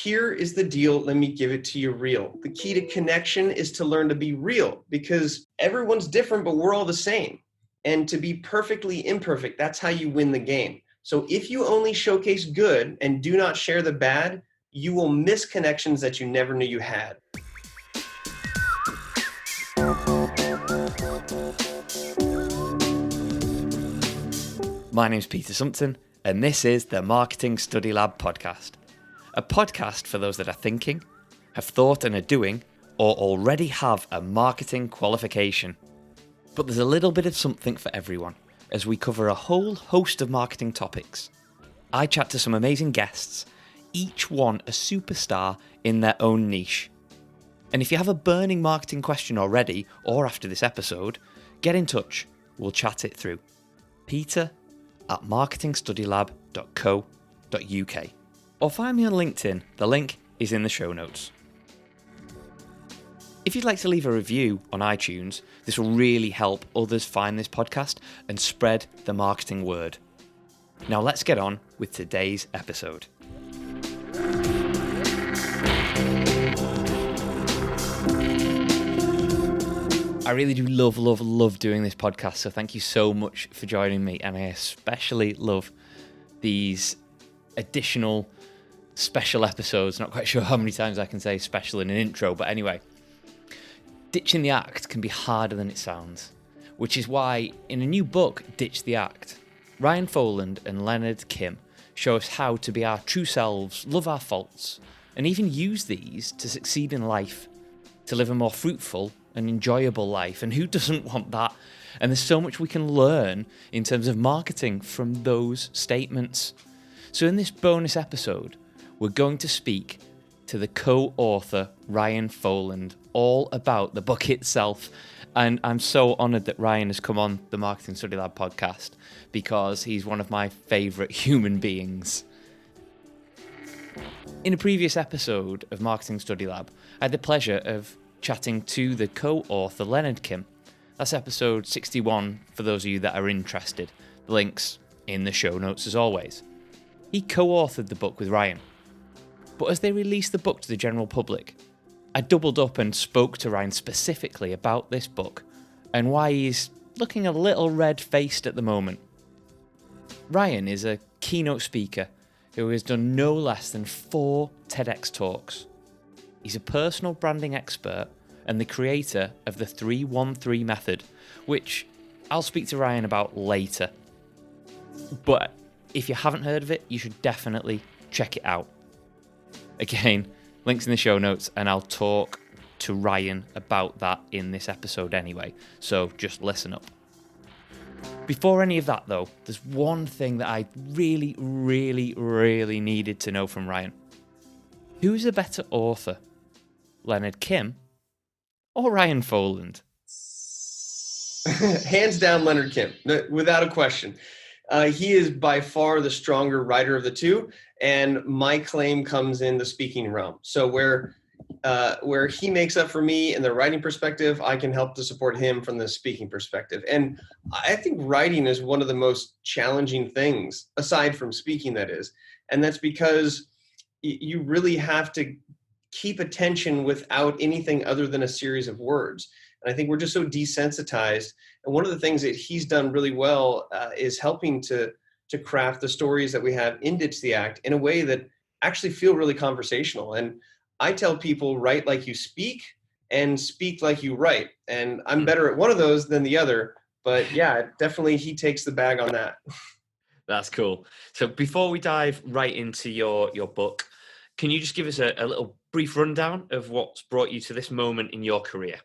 here is the deal. Let me give it to you real. The key to connection is to learn to be real, because everyone's different, but we're all the same. And to be perfectly imperfect, that's how you win the game. So if you only showcase good and do not share the bad, you will miss connections that you never knew you had. My name's Peter Sumpton, and this is the Marketing Study Lab podcast. A podcast for those that are thinking, have thought and are doing, or already have a marketing qualification. But there's a little bit of something for everyone, as we cover a whole host of marketing topics. I chat to some amazing guests, each one a superstar in their own niche. And if you have a burning marketing question already, or after this episode, get in touch, we'll chat it through. peter@marketingstudylab.co.uk. Or find me on LinkedIn, the link is in the show notes. If you'd like to leave a review on iTunes, this will really help others find this podcast and spread the marketing word. Now let's get on with today's episode. I really do love doing this podcast, so thank you so much for joining me, and I especially love these additional special episodes. Not quite sure how many times I can say special in an intro, but anyway. Ditching the act can be harder than it sounds, which is why in a new book, Ditch the Act, Ryan Foland and Leonard show us how to be our true selves, love our faults, and even use these to succeed in life, to live a more fruitful and enjoyable life. And who doesn't want that? And there's so much we can learn in terms of marketing from those statements. So in this bonus episode, we're going to speak to the co-author, Ryan Foland, all about the book itself. And I'm so honoured that Ryan has come on the Marketing Study Lab podcast, because he's one of my favourite human beings. In a previous episode of Marketing Study Lab, I had the pleasure of chatting to the co-author, Leonard. That's episode 61 for those of you that are interested. The link's in the show notes as always. He co-authored the book with Ryan. But as they released the book to the general public, I doubled up and spoke to Ryan specifically about this book and why he's looking a little red-faced at the moment. Ryan is a keynote speaker who has done no less than 4 TEDx talks. He's a personal branding expert and the creator of the 313 method, which I'll speak to Ryan about later. But if you haven't heard of it, you should definitely check it out. Again, links in the show notes, and I'll talk to Ryan about that in this episode anyway, so just listen up. Before any of that though, there's one thing that I really needed to know from Ryan. Who's a better author? Leonard or Ryan Foland? Hands down, Leonard, without a question. He is by far the stronger writer of the two, and my claim comes in the speaking realm. So where he makes up for me in the writing perspective, I can help to support him from the speaking perspective. And I think writing is one of the most challenging things, aside from speaking, that is. And that's because you really have to keep attention without anything other than a series of words. And I think we're just so desensitized. And one of the things that he's done really well is helping to craft the stories that we have in Ditch the Act in a way that actually feel really conversational. And I tell people, write like you speak and speak like you write. And I'm better at one of those than the other. But yeah, definitely he takes the bag on that. That's cool. So before we dive right into your book, can you just give us a little brief rundown of what's brought you to this moment in your career?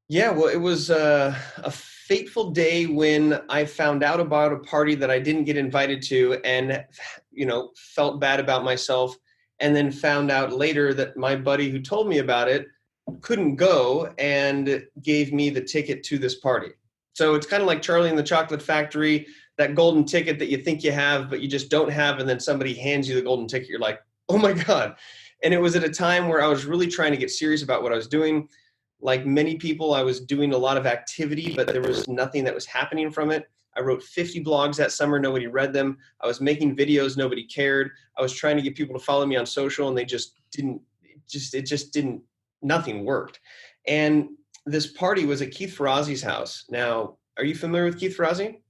Yeah, well, it was a fateful day when I found out about a party that I didn't get invited to, and felt bad about myself, and then found out later that my buddy who told me about it couldn't go and gave me the ticket to this party. So it's kind of like Charlie and the Chocolate Factory, that golden ticket that you think you have, but you just don't have, and then somebody hands you the golden ticket. You're like, oh my God. And it was at a time where I was really trying to get serious about what I was doing. Like many people, I was doing a lot of activity, but there was nothing that was happening from it. I wrote 50 blogs that summer. Nobody read them. I was making videos. Nobody cared. I was trying to get people to follow me on social, and they just didn't, nothing worked. And this party was at Keith Ferrazzi's house. Now, are you familiar with Keith Ferrazzi?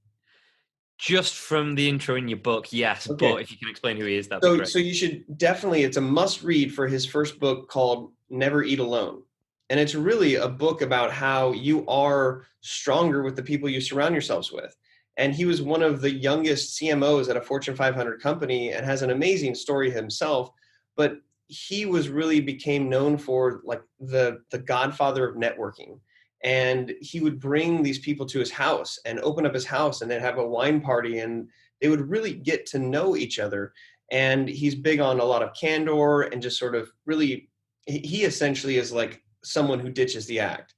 Just from the intro in your book, yes. Okay. But if you can explain who he is, that'd be great. So you should definitely, it's a must read for his first book called Never Eat Alone. And it's really a book about how you are stronger with the people you surround yourselves with. And he was one of the youngest CMOs at a Fortune 500 company and has an amazing story himself. But he was really became known for like the godfather of networking. And he would bring these people to his house and open up his house and then have a wine party, and they would really get to know each other. And he's big on a lot of candor and just sort of really, he essentially is like someone who ditches the act.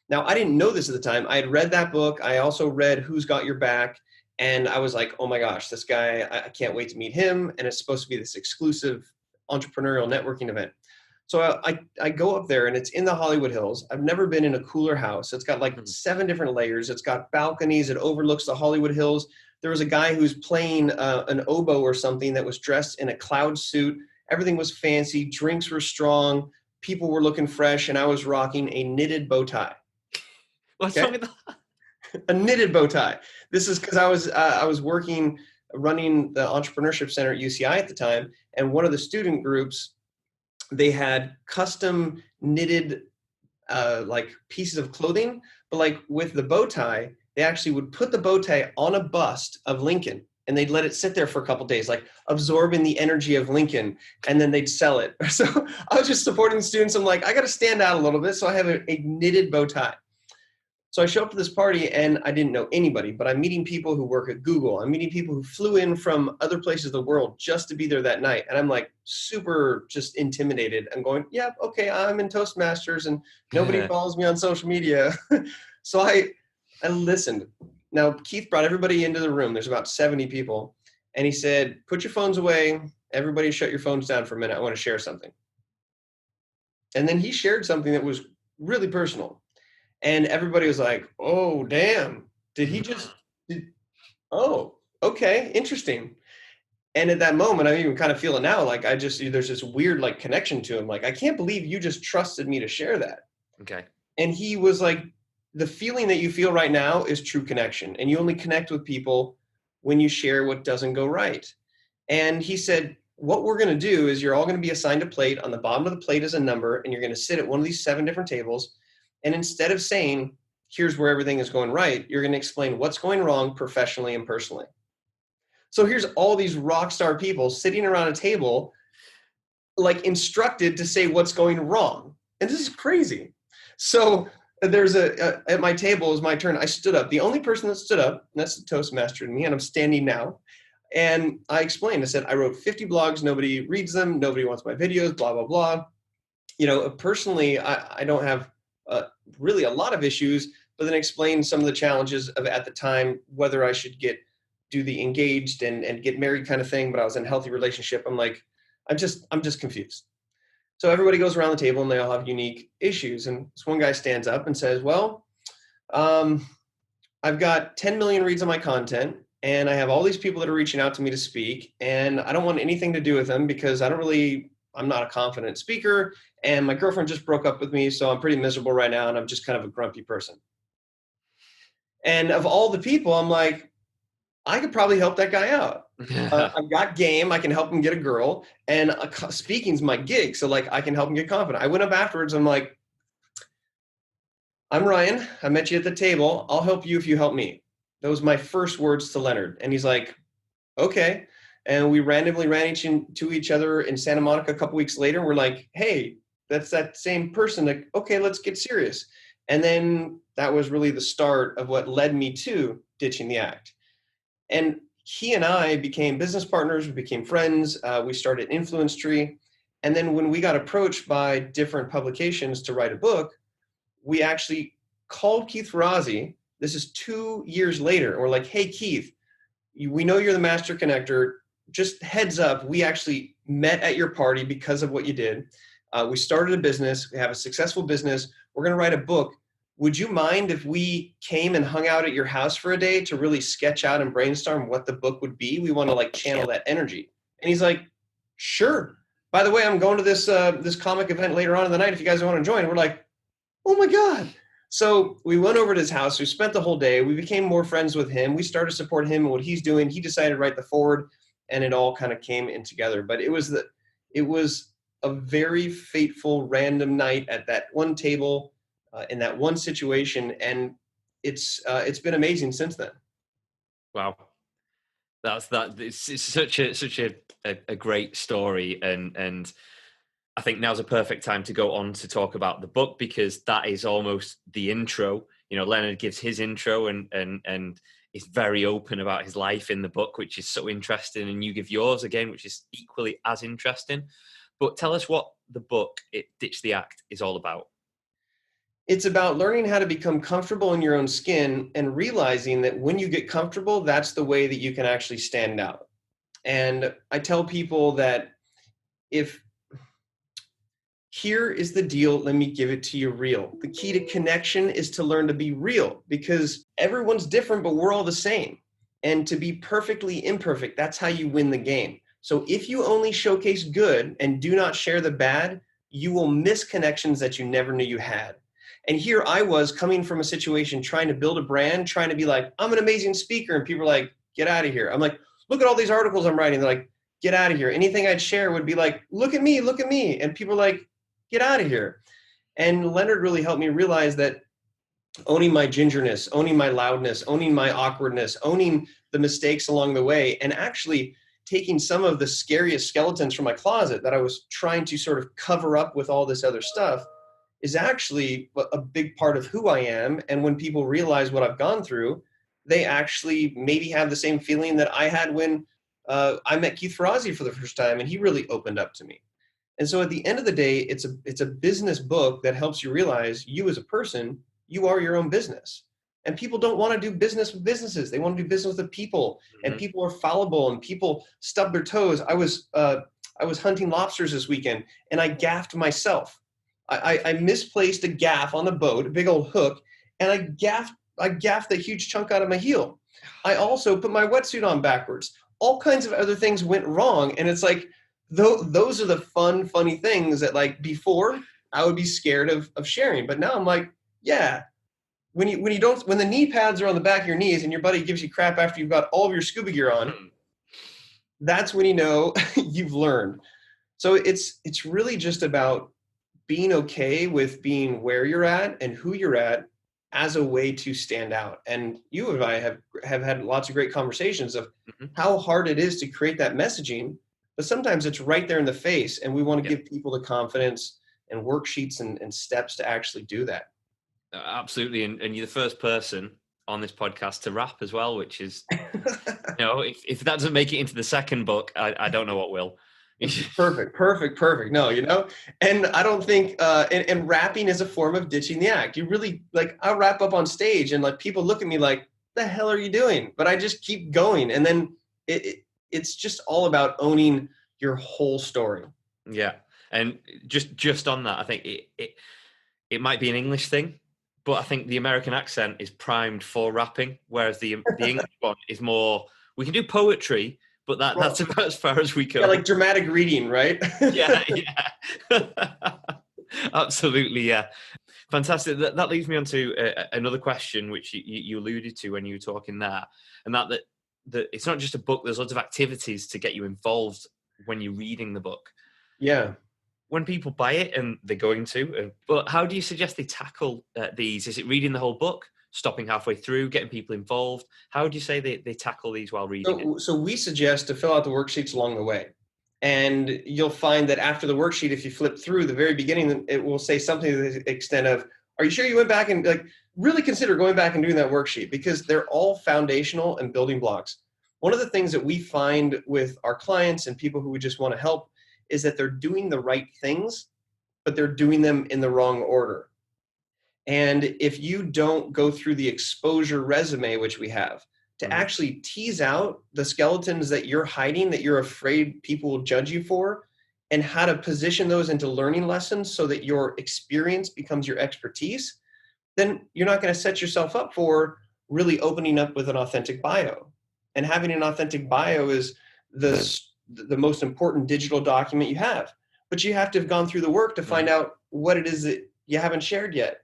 Now, I didn't know this at the time. I had read that book. I also read Who's Got Your Back. And I was like, oh my gosh, this guy, I can't wait to meet him. And it's supposed to be this exclusive entrepreneurial networking event. So I go up there, and it's in the Hollywood Hills. I've never been in a cooler house. It's got like 7 different layers. It's got balconies. It overlooks the Hollywood Hills. There was a guy who's playing an oboe or something that was dressed in a cloud suit. Everything was fancy. Drinks were strong. People were looking fresh, and I was rocking a knitted bow tie. What's wrong with that? A knitted bow tie. This is because I was running the entrepreneurship center at UCI at the time, and one of the student groups, they had custom knitted like pieces of clothing, but like with the bow tie, they actually would put the bow tie on a bust of Lincoln, and they'd let it sit there for a couple of days, like absorbing the energy of Lincoln, and then they'd sell it. So I was just supporting students. I'm like, I got to stand out a little bit. So I have a knitted bow tie. So I show up to this party, and I didn't know anybody, but I'm meeting people who work at Google. I'm meeting people who flew in from other places of the world just to be there that night. And I'm like super just intimidated. I'm going, yeah, okay, I'm in Toastmasters and nobody follows me on social media. So I listened. Now, Keith brought everybody into the room. There's about 70 people. And he said, put your phones away. Everybody shut your phones down for a minute. I want to share something. And then he shared something that was really personal. And everybody was like, oh, damn, oh, okay, interesting. And at that moment, I even kind of feel it now. Like there's this weird like connection to him. Like, I can't believe you just trusted me to share that. Okay. And he was like, the feeling that you feel right now is true connection. And you only connect with people when you share what doesn't go right. And he said, what we're going to do is you're all going to be assigned a plate. On the bottom of the plate is a number, and you're going to sit at one of these 7 different tables. And instead of saying, here's where everything is going right, you're going to explain what's going wrong professionally and personally. So here's all these rock star people sitting around a table, like instructed to say what's going wrong. And this is crazy. So there's at my table, it was my turn. I stood up. The only person that stood up, and that's the Toastmaster in me, and I'm standing now. And I explained, I said, I wrote 50 blogs. Nobody reads them. Nobody wants my videos, blah, blah, blah. You know, personally, I don't have really a lot of issues, but then explain some of the challenges of at the time, whether I should do the engaged and get married kind of thing, but I was in a healthy relationship. I'm like, I'm just confused. So everybody goes around the table and they all have unique issues. And this one guy stands up and says, well, I've got 10 million reads on my content, and I have all these people that are reaching out to me to speak, and I don't want anything to do with them because I'm not a confident speaker, and my girlfriend just broke up with me, so I'm pretty miserable right now, and I'm just kind of a grumpy person. And of all the people, I'm like, I could probably help that guy out. I've got game. I can help him get a girl, and speaking's my gig, so like I can help him get confident. I went up afterwards. I'm like, I'm Ryan. I met you at the table. I'll help you if you help me. That was my first words to Leonard, and he's like, okay. And we randomly ran into each other in Santa Monica a couple weeks later. We're like, hey, that's that same person. Like, okay, let's get serious. And then that was really the start of what led me to ditching the act. And he and I became business partners. We became friends. We started Influence Tree. And then when we got approached by different publications to write a book, we actually called Keith Ferrazzi. This is 2 years later. And we're like, hey, Keith, we know you're the master connector. Just heads up, we actually met at your party because of what you did. We started a business. We have a successful business. We're going to write a book. would you mind if we came and hung out at your house for a day to really sketch out and brainstorm what the book would be? We want to like channel that energy. And he's like, sure. By the way, I'm going to this comic event later on in the night if you guys want to join. And we're like, oh my God. So we went over to his house. We spent the whole day. We became more friends with him. We started to support him and what he's doing. He decided to write the forward, and it all kind of came in together. But it was a very fateful random night at that one table in that one situation, and it's been amazing since then. Wow. It's such a great story, and I think now's a perfect time to go on to talk about the book, because that is almost the intro. Leonard gives his intro and is very open about his life in the book, which is so interesting, and you give yours again, which is equally as interesting. But tell us what the book, Ditch the Act, is all about. It's about learning how to become comfortable in your own skin and realizing that when you get comfortable, that's the way that you can actually stand out. And I tell people that here is the deal, let me give it to you real. The key to connection is to learn to be real, because everyone's different, but we're all the same. And to be perfectly imperfect, that's how you win the game. So if you only showcase good and do not share the bad, you will miss connections that you never knew you had. And here I was coming from a situation trying to build a brand, trying to be like, I'm an amazing speaker. And people are like, get out of here. I'm like, look at all these articles I'm writing. They're like, get out of here. Anything I'd share would be like, look at me, look at me. And people are like, get out of here. And Leonard really helped me realize that owning my gingerness, owning my loudness, owning my awkwardness, owning the mistakes along the way, and actually taking some of the scariest skeletons from my closet that I was trying to sort of cover up with all this other stuff is actually a big part of who I am. And when people realize what I've gone through, they actually maybe have the same feeling that I had when I met Keith Ferrazzi for the first time, and he really opened up to me. And so at the end of the day, it's a business book that helps you realize you as a person, you are your own business. And people don't want to do business with businesses. They want to do business with the people. And people are fallible, and people stub their toes. I was hunting lobsters this weekend, and I gaffed myself. I misplaced a gaff on the boat, a big old hook, and I gaffed a huge chunk out of my heel. I also put my wetsuit on backwards. All kinds of other things went wrong. And it's like, those are the funny things that, like, before I would be scared of sharing. But now I'm like, yeah, when the knee pads are on the back of your knees and your buddy gives you crap after you've got all of your scuba gear on, that's when you know you've learned. So it's really just about being okay with being where you're at and who you're at as a way to stand out. And you and I have had lots of great conversations of how hard it is to create that messaging, but sometimes it's right there in the face, and we want to give people the confidence and worksheets and steps to actually do that. Absolutely. And you're the first person on this podcast to rap as well, which is, if that doesn't make it into the second book, I don't know what will. Perfect. No, and I don't think, and rapping is a form of ditching the act. You really, like, I'll wrap up on stage and like people look at me like, the hell are you doing? But I just keep going. And then it's just all about owning your whole story. Yeah. And just on that, I think it might be an English thing, but I think the American accent is primed for rapping, whereas the English one is more, we can do poetry, but that's about as far as we go. Yeah, like dramatic reading, right? Yeah. Absolutely, yeah. Fantastic. That leads me on to another question, which you alluded to when you were talking there, and that it's not just a book. There's lots of activities to get you involved when you're reading the book. Yeah. When people buy it, and they're going to, but how do you suggest they tackle these? Is it reading the whole book, stopping halfway through, getting people involved? How do you say they tackle these while reading it? So we suggest to fill out the worksheets along the way. And you'll find that after the worksheet, if you flip through the very beginning, it will say something to the extent of, are you sure you went back and really consider going back and doing that worksheet? Because they're all foundational and building blocks. One of the things that we find with our clients and people who we just want to help is that they're doing the right things, but they're doing them in the wrong order. And if you don't go through the exposure resume, which we have, to actually tease out the skeletons that you're hiding, that you're afraid people will judge you for, and how to position those into learning lessons so that your experience becomes your expertise, then you're not going to set yourself up for really opening up with an authentic bio. And having an authentic bio is the most important digital document you have. But you have to have gone through the work to find out what it is that you haven't shared yet.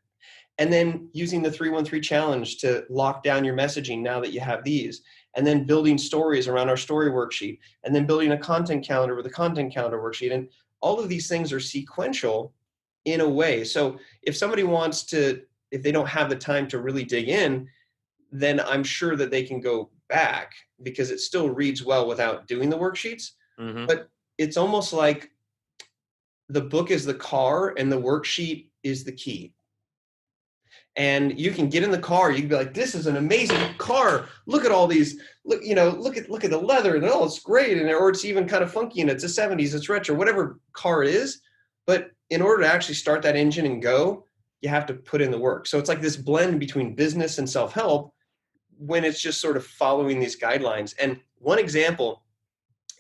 And then using the 313 challenge to lock down your messaging now that you have these, and then building stories around our story worksheet, and then building a content calendar with a content calendar worksheet. And all of these things are sequential in a way. So if somebody wants to, if they don't have the time to really dig in, then I'm sure that they can go back because it still reads well without doing the worksheets. But it's almost like the book is the car and the worksheet is the key. And you can get in the car, you can be like, this is an amazing car. Look at all these, look at the leather, and oh, it's great. And or it's even kind of funky and it's a 70s, it's retro, whatever car it is. But in order to actually start that engine and go, you have to put in the work. So it's like this blend between business and self-help when it's just sort of following these guidelines. And one example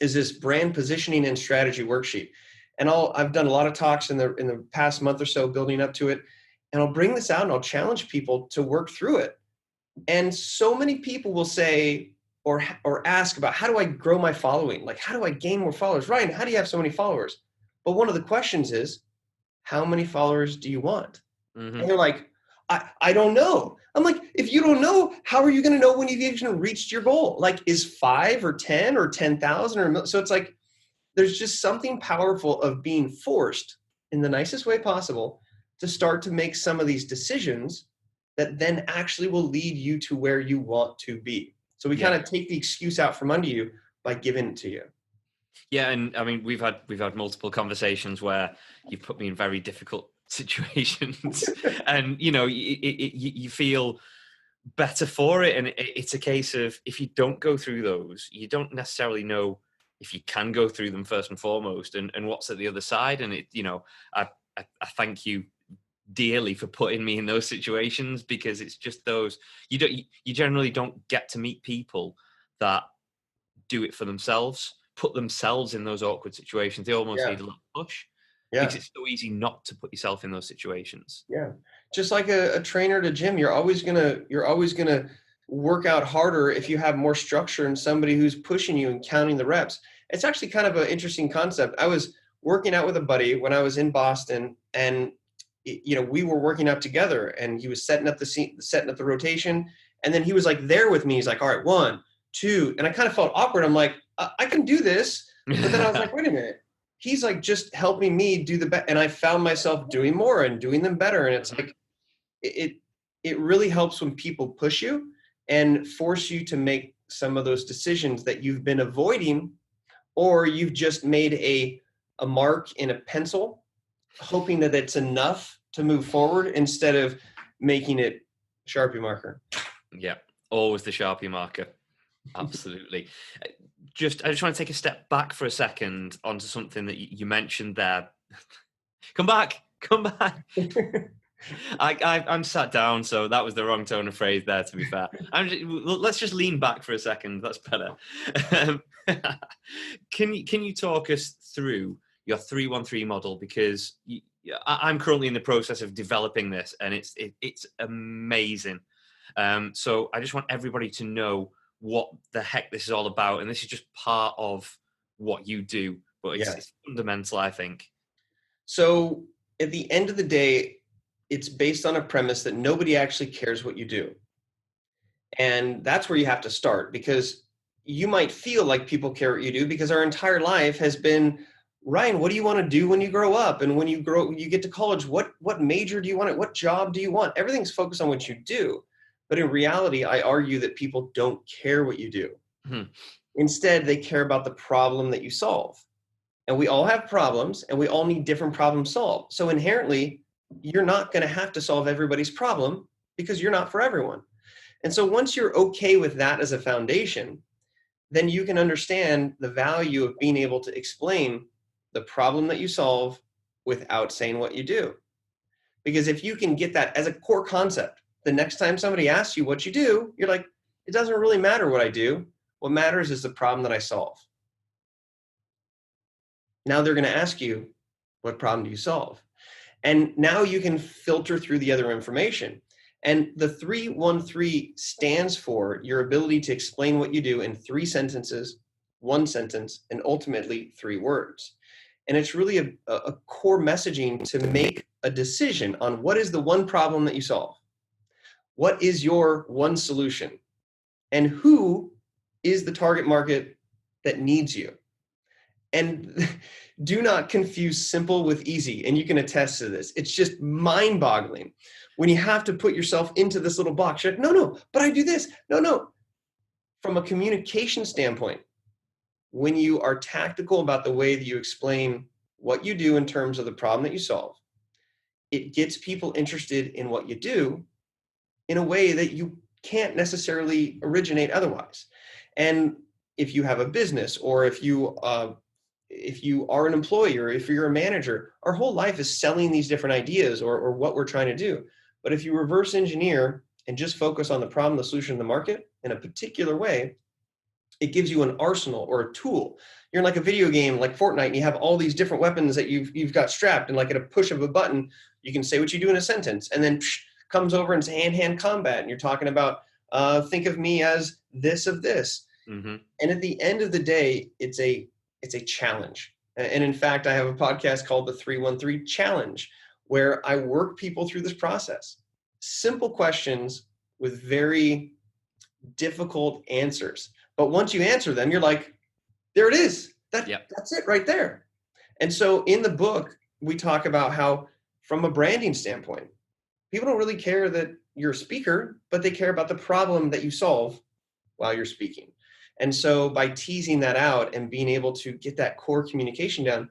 is this brand positioning and strategy worksheet. And I've done a lot of talks in the past month or so building up to it. And I'll bring this out and I'll challenge people to work through it. And so many people will say or ask about, how do I grow my following? Like, how do I gain more followers? Ryan, how do you have so many followers? But one of the questions is, how many followers do you want? And they're like, I don't know. I'm like, if you don't know, how are you going to know when you've even reached your goal? Like, is 5 or 10 or 10,000 or so? It's like, there's just something powerful of being forced in the nicest way possible to start to make some of these decisions that then actually will lead you to where you want to be. So we kind of take the excuse out from under you by giving it to you. Yeah, and I mean, we've had multiple conversations where you've put me in very difficult situations, and you feel better for it. And it's a case of, if you don't go through those, you don't necessarily know if you can go through them first and foremost, and what's at the other side. And I thank you dearly for putting me in those situations, because it's just those, you generally don't get to meet people that do it for themselves, put themselves in those awkward situations. They almost need a little push, because it's so easy not to put yourself in those situations. Yeah. Just like a trainer at a gym, you're always gonna work out harder if you have more structure and somebody who's pushing you and counting the reps. It's actually kind of an interesting concept. I was working out with a buddy when I was in Boston, and we were working out together, and he was setting up the rotation, and then he was like there with me. He's like, all right, 1, 2, and I kind of felt awkward. I'm like, I can do this, but then I was like, wait a minute. He's like just helping me do the best, and I found myself doing more and doing them better. And it's like it really helps when people push you and force you to make some of those decisions that you've been avoiding, or you've just made a mark in a pencil, hoping that it's enough to move forward instead of making it Sharpie marker. Yeah, always the Sharpie marker. Absolutely. I just want to take a step back for a second onto something that you mentioned there. Come back. I'm sat down, so that was the wrong tone of phrase there, to be fair. Let's just lean back for a second. That's better. Can you talk us through your 313 model? Because I'm currently in the process of developing this, and it's amazing. So I just want everybody to know what the heck this is all about. And this is just part of what you do, but it's fundamental, I think. So at the end of the day, it's based on a premise that nobody actually cares what you do. And that's where you have to start, because you might feel like people care what you do because our entire life has been, Ryan, what do you want to do when you grow up? And when you get to college, what major do you want? What job do you want? Everything's focused on what you do. But in reality, I argue that people don't care what you do. Instead, they care about the problem that you solve. And we all have problems, and we all need different problems solved. So inherently, you're not going to have to solve everybody's problem, because you're not for everyone. And so once you're okay with that as a foundation, then you can understand the value of being able to explain the problem that you solve without saying what you do. Because if you can get that as a core concept, the next time somebody asks you what you do, you're like, it doesn't really matter what I do. What matters is the problem that I solve. Now they're going to ask you, what problem do you solve? And now you can filter through the other information. And the 313 stands for your ability to explain what you do in 3 sentences, 1 sentence, and ultimately 3 words. And it's really a core messaging to make a decision on what is the one problem that you solve. What is your one solution? And who is the target market that needs you? And do not confuse simple with easy. And you can attest to this. It's just mind-boggling when you have to put yourself into this little box. You're like, no, but I do this. No. From a communication standpoint, when you are tactical about the way that you explain what you do in terms of the problem that you solve, it gets people interested in what you do in a way that you can't necessarily originate otherwise. And if you have a business, or if you are an employee, or if you're a manager, our whole life is selling these different ideas or what we're trying to do. But if you reverse engineer and just focus on the problem, the solution, in the market in a particular way, it gives you an arsenal or a tool. You're in like a video game like Fortnite, and you have all these different weapons that you've got strapped, and like at a push of a button, you can say what you do in a sentence, and then comes over and it's hand-to-hand combat, and you're talking about think of me as this of this. Mm-hmm. And at the end of the day, it's a challenge. And in fact, I have a podcast called the 313 Challenge, where I work people through this process. Simple questions with very difficult answers. But once you answer them, you're like, there it is. That's it right there. And so in the book, we talk about how, from a branding standpoint, people don't really care that you're a speaker, but they care about the problem that you solve while you're speaking. And so by teasing that out and being able to get that core communication down,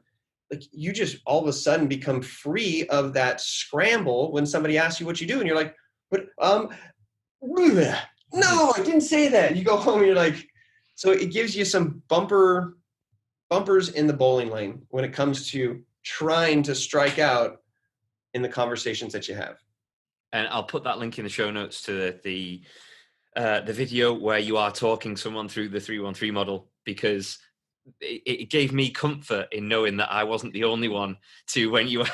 like, you just all of a sudden become free of that scramble when somebody asks you what you do, and you're like, but no, I didn't say that. You go home and you're like, so it gives you some bumpers in the bowling lane when it comes to trying to strike out in the conversations that you have. And I'll put that link in the show notes to the video where you are talking someone through the 313 model, because it gave me comfort in knowing that I wasn't the only one to, when you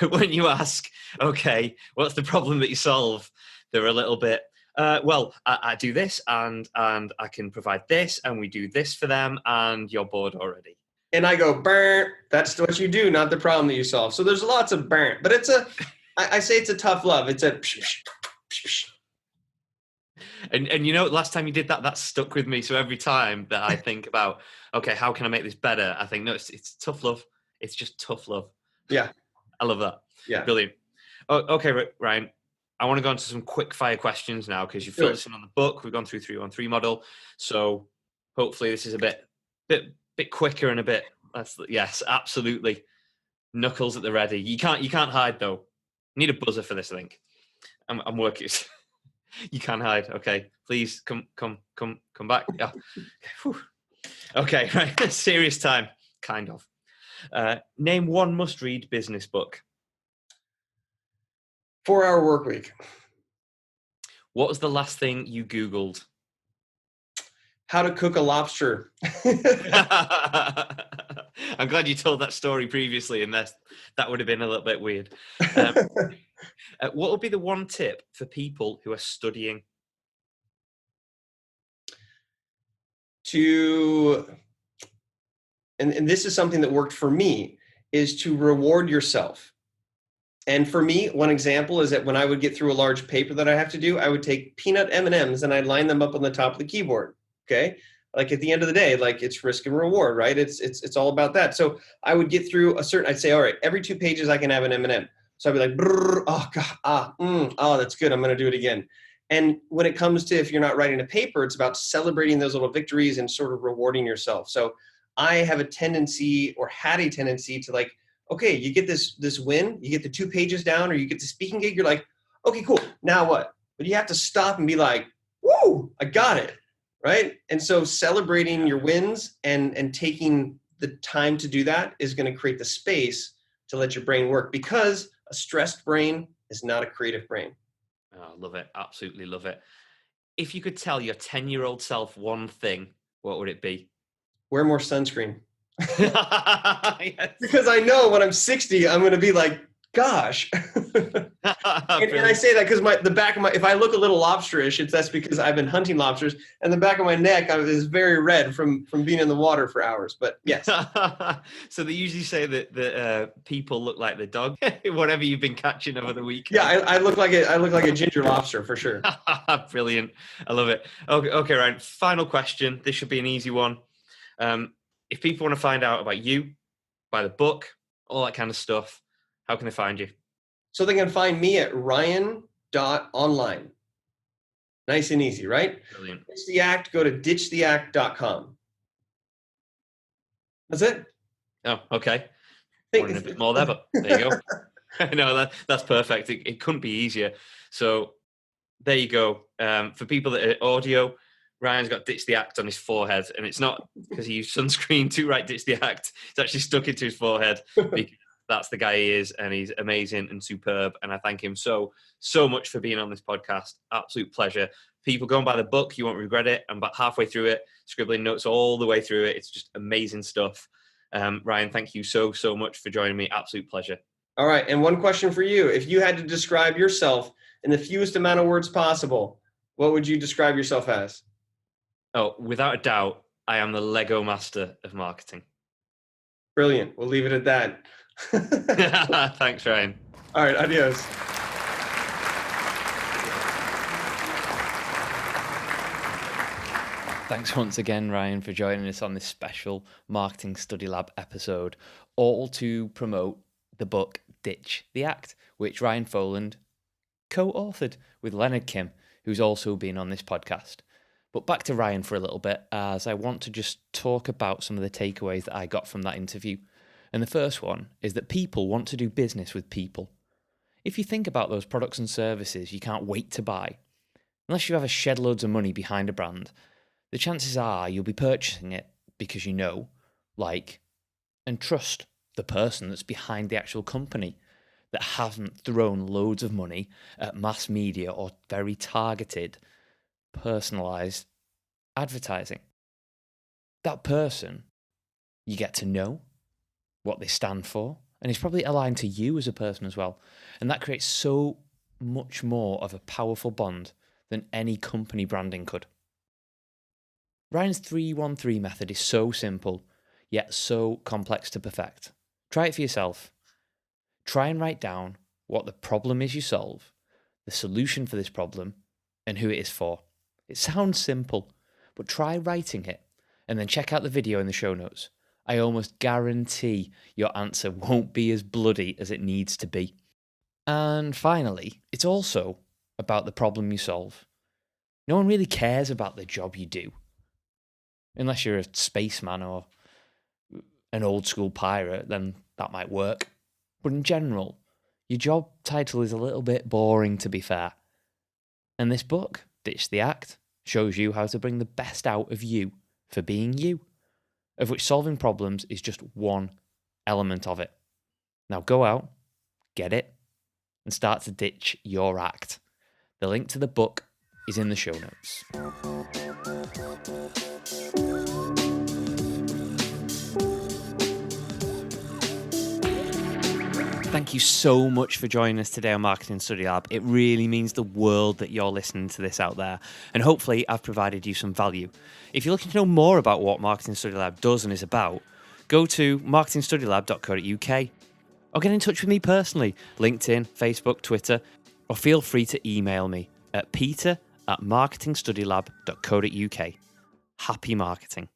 ask, okay, what's the problem that you solve? They're a little bit, I do this and I can provide this, and we do this for them, and you're bored already. And I go, burn, that's what you do, not the problem that you solve. So there's lots of burn, but I say it's a tough love. It's a And you know, last time you did that stuck with me. So every time that I think about, okay, how can I make this better? I think, no, it's tough love. It's just tough love. Yeah. I love that. Yeah. Brilliant. Okay, Ryan, I want to go into some quick fire questions now, because you've filled us in on the book. We've gone through 313 model. So hopefully this is a bit quicker and a bit, yes, absolutely. Knuckles at the ready. You can't hide though. Need a buzzer for this, I think. I'm working. You can't hide. Okay, please come back. Yeah. Okay, right. Serious time, kind of. Name one must-read business book. 4-Hour Workweek. What was the last thing you Googled? How to cook a lobster. I'm glad you told that story previously, and that would have been a little bit weird. What would be the one tip for people who are studying? And this is something that worked for me, is to reward yourself. And for me, one example is that when I would get through a large paper that I have to do, I would take peanut M&Ms and I'd line them up on the top of the keyboard. Okay. Like at the end of the day, like, it's risk and reward, right? It's all about that. So I would get through I'd say, all right, every 2 pages I can have an M&M. So I'd be like, oh God, that's good. I'm going to do it again. And when it comes to, if you're not writing a paper, it's about celebrating those little victories and sort of rewarding yourself. So I have a tendency, or had a tendency, to like, okay, you get this win, you get the 2 pages down, or you get the speaking gig. You're like, okay, cool. Now what? But you have to stop and be like, woo, I got it. Right. And so celebrating your wins and taking the time to do that is going to create the space to let your brain work, because a stressed brain is not a creative brain. Oh, love it. Absolutely love it. If you could tell your 10-year-old self one thing, what would it be? Wear more sunscreen. Yes. Because I know when I'm 60, I'm going to be like, gosh. And I say that because the back of if I look a little lobsterish, that's because I've been hunting lobsters, and the back of my neck is very red from being in the water for hours. But yes. So they usually say that people look like the dog, whatever you've been catching over the weekend. Yeah, I look like a ginger lobster for sure. Brilliant. I love it. Okay, Ryan. Final question. This should be an easy one. If people want to find out about you, buy the book, all that kind of stuff, how can they find you? So they can find me at ryan.online. Nice and easy, right? Brilliant. Ditch the Act, go to ditchtheact.com. That's it. Oh, okay. Wanted a bit more there, but there you go. No, that's perfect. It couldn't be easier. So there you go. For people that are audio, Ryan's got Ditch the Act on his forehead, and it's not because he used sunscreen to write Ditch the Act. It's actually stuck into his forehead because that's the guy he is, and he's amazing and superb. And I thank him so much for being on this podcast. Absolute pleasure. People, go and buy the book. You won't regret it. I'm about halfway through it, scribbling notes all the way through it. It's just amazing stuff. Ryan, thank you so much for joining me. Absolute pleasure. All right. And one question for you. If you had to describe yourself in the fewest amount of words possible, what would you describe yourself as? Oh, without a doubt, I am the Lego master of marketing. Brilliant. We'll leave it at that. Thanks, Ryan. All right. Adios. Thanks once again, Ryan, for joining us on this special Marketing Study Lab episode, all to promote the book Ditch the Act, which Ryan Foland co-authored with Leonard Kim, who's also been on this podcast. But back to Ryan for a little bit, as I want to just talk about some of the takeaways that I got from that interview. And the first one is that people want to do business with people. If you think about those products and services you can't wait to buy, unless you have a shed loads of money behind a brand, the chances are you'll be purchasing it because you know, like, and trust the person that's behind the actual company that hasn't thrown loads of money at mass media or very targeted, personalized advertising. That person, you get to know what they stand for, and it's probably aligned to you as a person as well. And that creates so much more of a powerful bond than any company branding could. Ryan's 313 method is so simple, yet so complex to perfect. Try it for yourself. Try and write down what the problem is you solve, the solution for this problem, and who it is for. It sounds simple, but try writing it, and then check out the video in the show notes. I almost guarantee your answer won't be as bloody as it needs to be. And finally, it's also about the problem you solve. No one really cares about the job you do, unless you're a spaceman or an old school pirate, then that might work. But in general, your job title is a little bit boring, to be fair. And this book, Ditch the Act, shows you how to bring the best out of you for being you, of which solving problems is just one element of it. Now go out, get it, and start to ditch your act. The link to the book is in the show notes. Thank you so much for joining us today on Marketing Study Lab. It really means the world that you're listening to this out there. And hopefully I've provided you some value. If you're looking to know more about what Marketing Study Lab does and is about, go to marketingstudylab.co.uk or get in touch with me personally, LinkedIn, Facebook, Twitter, or feel free to email me at peter@marketingstudylab.co.uk. Happy marketing.